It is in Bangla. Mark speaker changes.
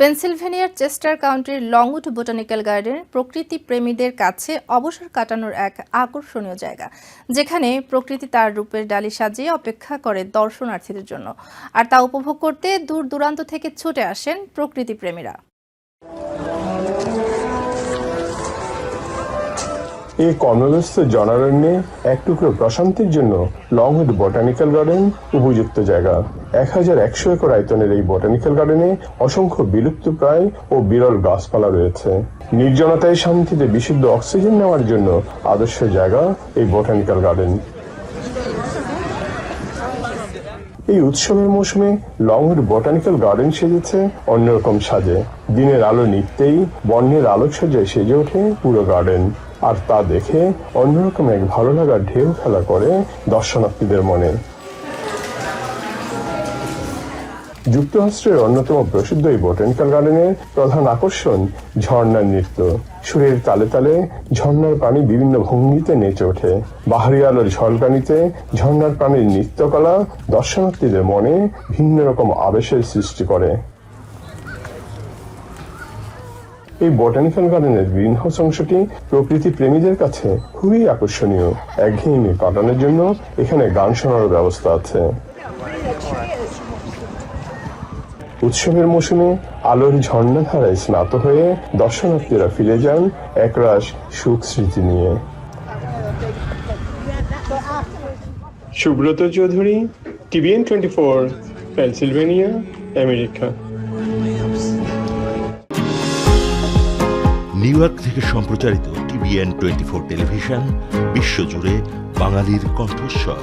Speaker 1: পেনসিলভেনিয়ার চেস্টার কাউন্টির লংউড বোটানিক্যাল গার্ডেন প্রকৃতি প্রেমীদের কাছে অবসর কাটানোর এক আকর্ষণীয় জায়গা, যেখানে প্রকৃতি তার রূপের ডালি সাজিয়ে অপেক্ষা করে দর্শনার্থীদের জন্য। আর তা উপভোগ করতে দূর দূরান্ত থেকে ছুটে আসেন প্রকৃতি প্রেমীরা।
Speaker 2: এই কর্মব্যস্ত জনারণ্যে এক টুকরো প্রশান্তির জন্য লংউড বোটানিক্যাল গার্ডেন উপযুক্ত জায়গা। 1100 একর আয়তনের এই বোটানিক্যাল গার্ডেনে অসংখ্য বিলুপ্তপ্রায় ও বিরল গাছপালা রয়েছে। নির্জনতায় শান্তিতে বিশুদ্ধ অক্সিজেন নেওয়ার জন্য আদর্শ জায়গা এই বোটানিক্যাল গার্ডেন। এই উৎসবের মৌসুমে লংউড বোটানিক্যাল গার্ডেন সেজেছে অন্যরকম সাজে। দিনের আলো নিত্যেই বর্ণের আলোকসজ্জায় সেজে ওঠে পুরো গার্ডেন। আর তা দেখে অন্যরকম এক ভালো লাগার ঢেউ খেলা করে দর্শনার্থীদের মনে। যুক্তরাষ্ট্রের অন্যতম প্রসিদ্ধ এই বোটানিক্যাল গার্ডেনের প্রধান আকর্ষণ ঝর্ণার নৃত্য। সুরের তালে তালে ঝর্ণার পানি বিভিন্ন ভঙ্গিতে নেচে ওঠে। বাহারি আলোর ঝলকানিতে ঝর্ণার পানির নৃত্যকলা দর্শনার্থীদের মনে ভিন্ন রকম আবেশের সৃষ্টি করে। এই বোটানিক্যাল গার্ডেনের গ্রিন হাউস অংশটি প্রকৃতি প্রেমীদের কাছে খুবই আকর্ষণীয়। একঘেয়েমি কাটানোর জন্য এখানে গান শোনার ব্যবস্থা আছে। উৎসবের মৌসুমে আলোর ঝর্ণাধারায় স্নাত হয়ে দর্শনার্থীরা ফিরে যান একরাশ সুখ স্মৃতি নিয়ে। Subrata Chowdhury, TVN 24, Pennsylvania, America.
Speaker 3: New York থেকে সম্প্রচারিত TVN 24 টেলিভিশন বিশ্বজুড়ে বাঙালির কণ্ঠস্বর।